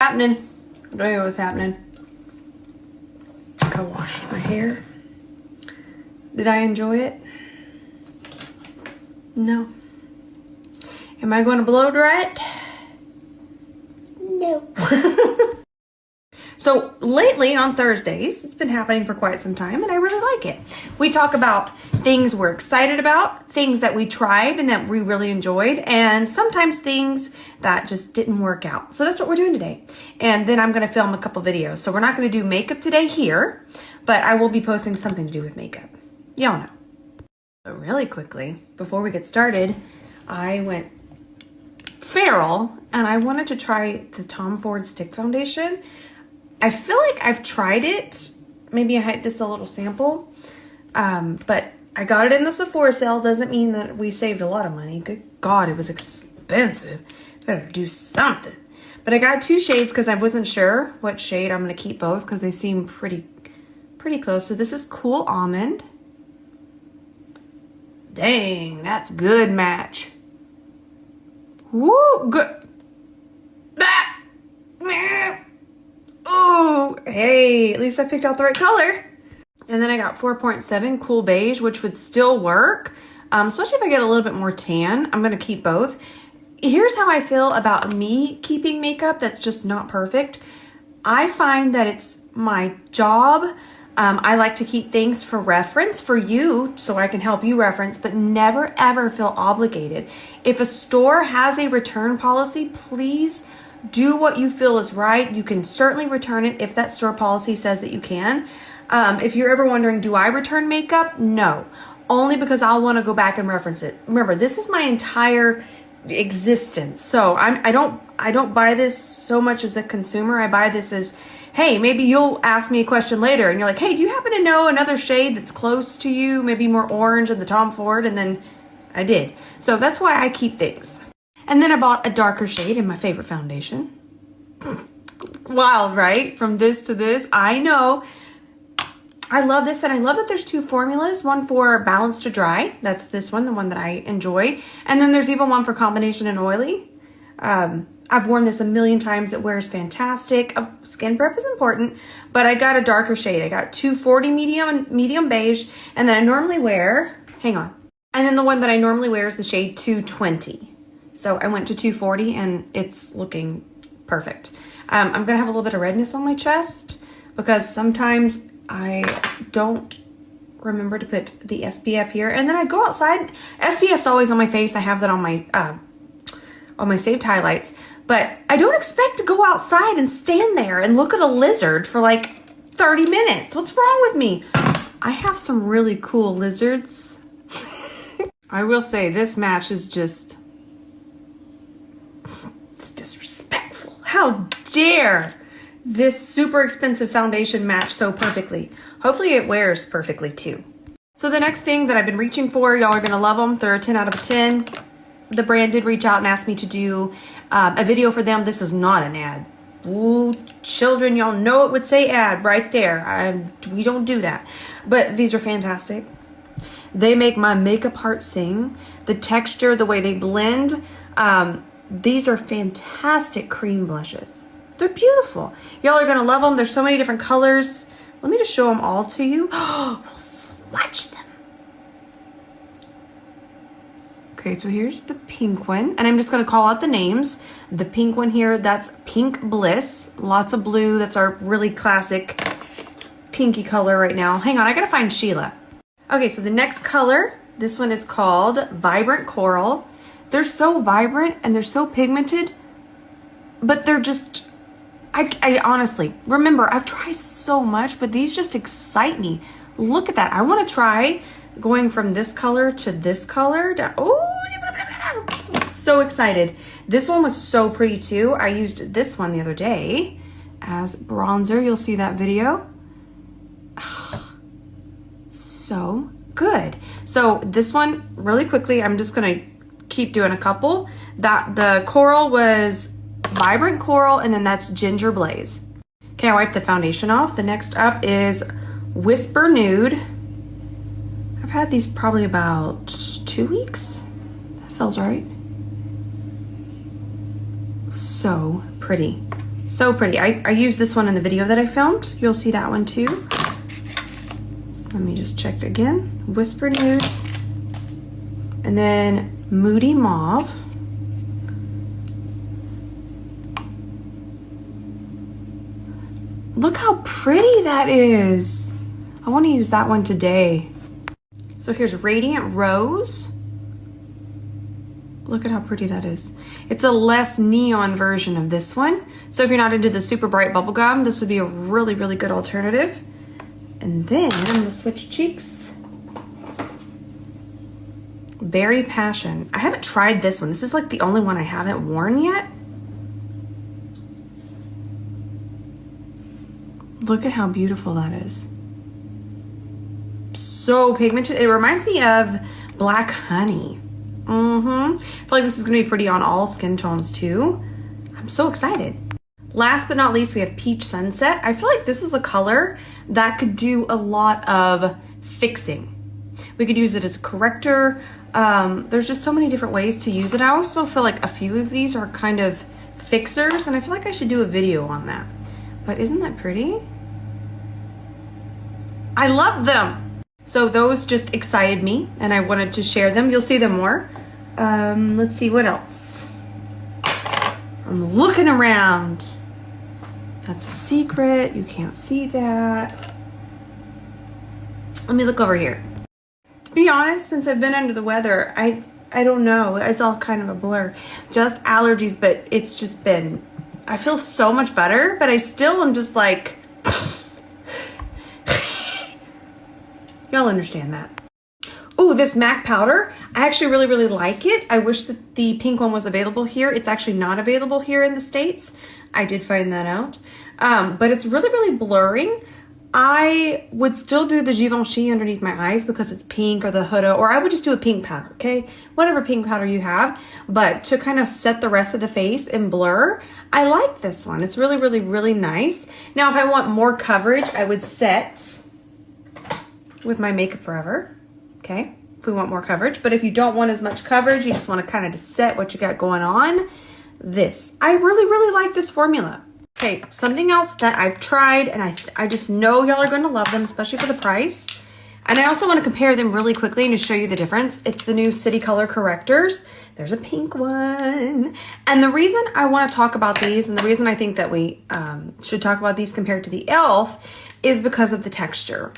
Happening. I don't know what's happening. I washed my hair. Did I enjoy it? No. Am I going to blow dry it? No. So lately on Thursdays, it's been happening for quite some time and I really like it. We talk about things we're excited about, things that we tried and that we really enjoyed, and sometimes things that just didn't work out. So that's what we're doing today. And then I'm going to film a couple videos. So we're not going to do makeup today here, but I will be posting something to do with makeup. Y'all know. But really quickly, before we get started, I went feral and I wanted to try the Tom Ford Stick Foundation. I feel like I've tried it. Maybe I had just a little sample. But I got it in the Sephora sale. Doesn't mean that we saved a lot of money. Good God, it was expensive. Better do something. But I got two shades because I wasn't sure what shade. I'm going to keep both because they seem pretty close. So this is Cool Almond. Dang, that's good match. Woo, good. Oh, hey, at least I picked out the right color. And then I got 4.7 Cool Beige, which would still work, especially if I get a little bit more tan. I'm going to keep both. Here's how I feel about me keeping makeup that's just not perfect. I find that it's my job. I like to keep things for reference for you so I can help you reference, but never ever feel obligated. If a store has a return policy, please do what you feel is right. You can certainly return it if that store policy says that you can. If you're ever wondering, do I return makeup? No, only because I'll want to go back and reference it. Remember, this is my entire existence. So I don't buy this so much as a consumer. I buy this as, hey, maybe you'll ask me a question later and you're like, hey, do you happen to know another shade that's close to you? Maybe more orange than the Tom Ford. And then I did. So that's why I keep things. And then I bought a darker shade in my favorite foundation. Wild, right? From this to this. I know. I love this, and I love that there's two formulas. One for Balance to Dry. That's this one, the one that I enjoy. And then there's even one for Combination and Oily. I've worn this a million times. It wears fantastic. Skin prep is important, but I got a darker shade. I got 240 medium beige, and then I normally wear, hang on. And then the one that I normally wear is the shade 220. So I went to 240 and it's looking perfect. I'm going to have a little bit of redness on my chest because sometimes I don't remember to put the SPF here. And then I go outside. SPF's always on my face. I have that on my saved highlights. But I don't expect to go outside and stand there and look at a lizard for like 30 minutes. What's wrong with me? I have some really cool lizards. I will say this match is just... it's disrespectful. How dare this super expensive foundation match so perfectly? Hopefully it wears perfectly too. So the next thing that I've been reaching for, y'all are gonna love them. They're a 10 out of a 10. The brand did reach out and ask me to do a video for them. This is not an ad. Ooh, children, y'all know it would say ad right there. We don't do that. But these are fantastic. They make my makeup heart sing. The texture, the way they blend. These are fantastic cream blushes. They're beautiful. Y'all are gonna love them. There's so many different colors. Let me just show them all to you. We'll swatch them. Okay, so here's the pink one. And I'm just gonna call out the names. The pink one here, that's Pink Bliss. Lots of blue. That's our really classic pinky color right now. Hang on, I gotta find Sheila. Okay, so the next color, this one is called Vibrant Coral. They're so vibrant and they're so pigmented, but they're just, I honestly, remember, I've tried so much, but these just excite me. Look at that. I want to try going from this color to this color. Oh, I'm so excited. This one was so pretty too. I used this one the other day as bronzer. You'll see that video. So good. So this one, really quickly, I'm just going to keep doing a couple. That the coral was Vibrant Coral, and then that's Ginger Blaze. Okay, I wiped the foundation off. The next up is Whisper Nude. I've had these probably about 2 weeks. That feels right. So pretty. So pretty. I used this one in the video that I filmed. You'll see that one too. Let me just check it again. Whisper Nude. And then Moody Mauve. Look how pretty that is. I want to use that one today. So here's Radiant Rose. Look at how pretty that is. It's a less neon version of this one. So if you're not into the super bright bubblegum, this would be a really, really good alternative. And then I'm gonna switch cheeks. Berry Passion. I haven't tried this one. This is like the only one I haven't worn yet. Look at how beautiful that is. So pigmented. It reminds me of Black Honey. I feel like this is gonna be pretty on all skin tones too. I'm so excited. Last but not least, we have Peach Sunset. I feel like this is a color that could do a lot of fixing. We could use it as a corrector. There's just so many different ways to use it. I also feel like a few of these are kind of fixers, and I feel like I should do a video on that. But isn't that pretty? I love them. So those just excited me and I wanted to share them. You'll see them more. Let's see what else. I'm looking around. That's a secret. You can't see that. Let me look over here. To be honest, since I've been under the weather, I don't know. It's all kind of a blur. Just allergies, but it's just been, I feel so much better, but I still am just like, y'all understand that. Ooh, this MAC powder, I actually really, really like it. I wish that the pink one was available here. It's actually not available here in the States. I did find that out. But it's really, really blurring. I would still do the Givenchy underneath my eyes because it's pink, or the Huda, or I would just do a pink powder, okay? Whatever pink powder you have. But to kind of set the rest of the face and blur, I like this one. It's really, really, really nice. Now, if I want more coverage, I would set with my Makeup Forever, okay? If we want more coverage. But if you don't want as much coverage, you just want to kind of just set what you got going on, this. I really, really like this formula. Okay, something else that I've tried, and I just know y'all are going to love them, especially for the price. And I also want to compare them really quickly and to show you the difference. It's the new City Color correctors. There's a pink one. And the reason I want to talk about these, and the reason I think that we should talk about these compared to the e.l.f. is because of the texture.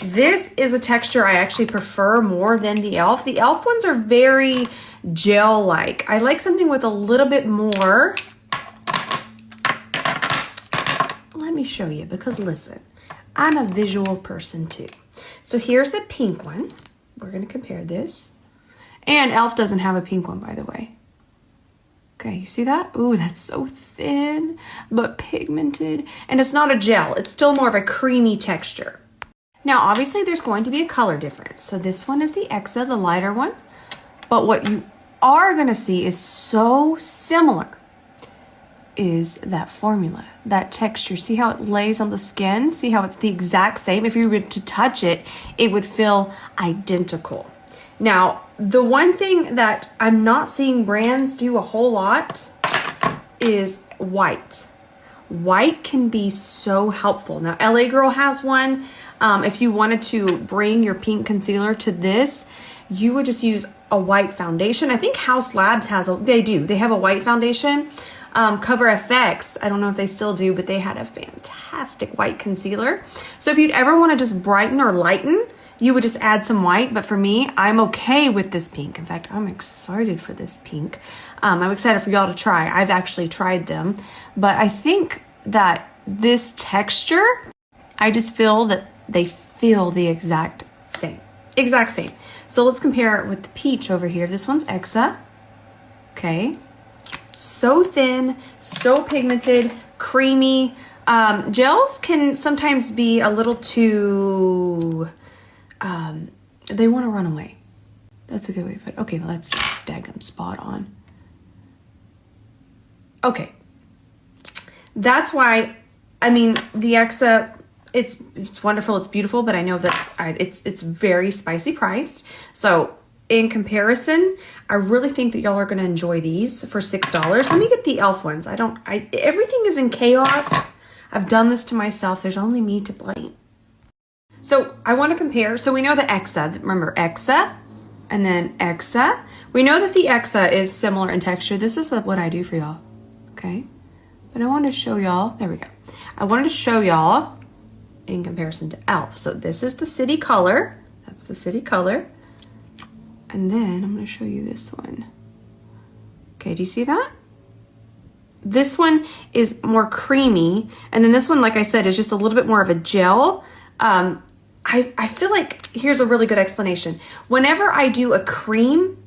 This is a texture I actually prefer more than the e.l.f. The e.l.f. ones are very gel-like. I like something with a little bit more. Let me show you, because listen, I'm a visual person too. So here's the pink one. We're going to compare this. And e.l.f. doesn't have a pink one, by the way. Okay, you see that? Ooh, that's so thin, but pigmented. And it's not a gel. It's still more of a creamy texture. Now, obviously, there's going to be a color difference. So this one is the Exa, the lighter one. But what you are going to see is so similar is that formula, that texture. See how it lays on the skin? See how it's the exact same? If you were to touch it, it would feel identical. Now, the one thing that I'm not seeing brands do a whole lot is white. White can be so helpful. Now, LA Girl has one. If you wanted to bring your pink concealer to this, you would just use a white foundation. I think House Labs has they have a white foundation. Cover FX, I don't know if they still do, but they had a fantastic white concealer. So if you'd ever want to just brighten or lighten, you would just add some white. But for me, I'm okay with this pink. In fact, I'm excited for this pink. I'm excited for y'all to try. I've actually tried them. But I think that this texture, I just feel that they feel the exact same. Exact same. So let's compare it with the peach over here. This one's Exa. Okay. So thin, so pigmented, creamy. Gels can sometimes be a little too, they want to run away. That's a good way to put it. Okay, well, that's just daggum spot on. Okay. That's why, I mean, the Exa, it's wonderful, it's beautiful, but I know that it's very spicy priced. So in comparison, I really think that y'all are going to enjoy these for $6. Let me get the e.l.f. ones. Everything is in chaos. I've done this to myself. There's only me to blame. So I want to compare. So we know the Exa. Remember Exa and then Exa. We know that the Exa is similar in texture. This is what I do for y'all. Okay. But I want to show y'all. There we go. I wanted to show y'all in comparison to e.l.f. So this is the city color. That's the city color. And then I'm going to show you this one. Okay, do you see that? This one is more creamy. And then this one, like I said, is just a little bit more of a gel. I feel like, here's a really good explanation. Whenever I do a cream,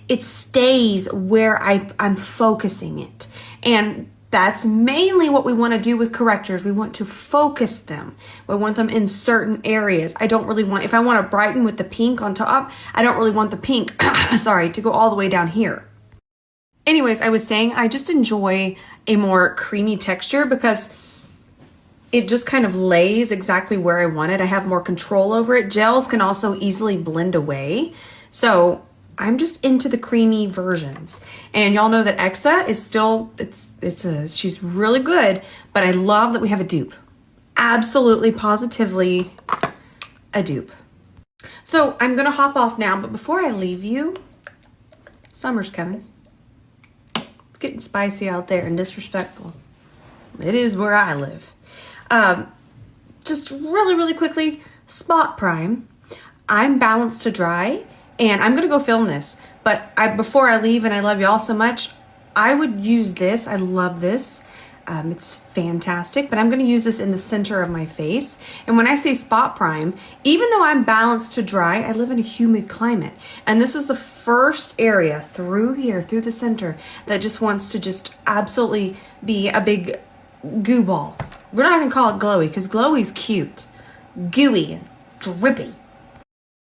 it stays where I'm focusing it. And that's mainly what we want to do with correctors. We want to focus them. We want them in certain areas. I don't really want, if I want to brighten with the pink on top, I don't really want the pink, sorry, to go all the way down here. Anyways, I was saying I just enjoy a more creamy texture because it just kind of lays exactly where I want it. I have more control over it. Gels can also easily blend away. So I'm just into the creamy versions. And y'all know that Exa is still, she's really good, but I love that we have a dupe. Absolutely, positively a dupe. So I'm gonna hop off now, but before I leave you, summer's coming. It's getting spicy out there and disrespectful. It is where I live. Just really quickly, Spot Prime. I'm balanced to dry. And I'm going to go film this, but before I leave, and I love y'all so much, I would use this. I love this. It's fantastic, but I'm going to use this in the center of my face. And when I say Spot Prime, even though I'm balanced to dry, I live in a humid climate. And this is the first area through here, through the center, that just wants to just absolutely be a big goo ball. We're not going to call it glowy because glowy's cute. Gooey and drippy.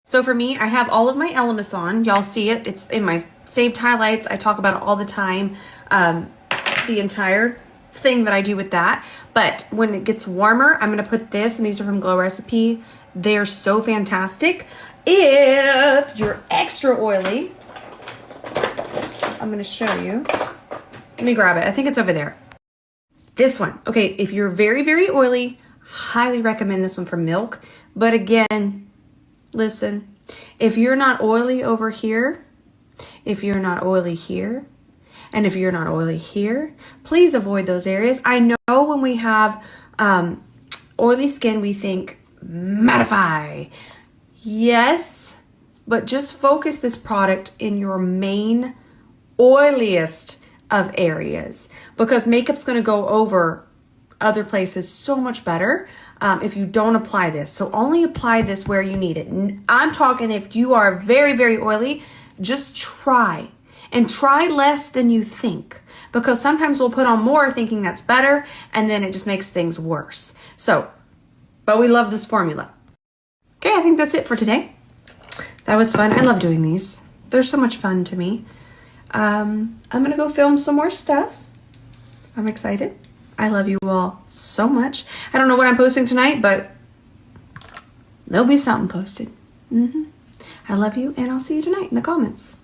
So for me, I have all of my elements on. Y'all see it. It's in my saved highlights. I talk about it all the time. The entire thing that I do with that. But when it gets warmer, I'm going to put this, and these are from Glow Recipe. They're so fantastic. If you're extra oily, I'm going to show you. Let me grab it. I think it's over there. This one. Okay, if you're very oily, highly recommend this one for Milk. But again, listen, if you're not oily over here, if you're not oily here, and if you're not oily here, please avoid those areas. I know when we have oily skin, we think mattify. Yes, but just focus this product in your main oiliest of areas because makeup's going to go over other places so much better if you don't apply this. So only apply this where you need it. I'm talking if you are very oily, just try. And try less than you think. Because sometimes we'll put on more thinking that's better, and then it just makes things worse. So, but we love this formula. Okay, I think that's it for today. That was fun. I love doing these. They're so much fun to me. I'm going to go film some more stuff. I'm excited. I love you all so much. I don't know what I'm posting tonight, but there'll be something posted. I love you, and I'll see you tonight in the comments.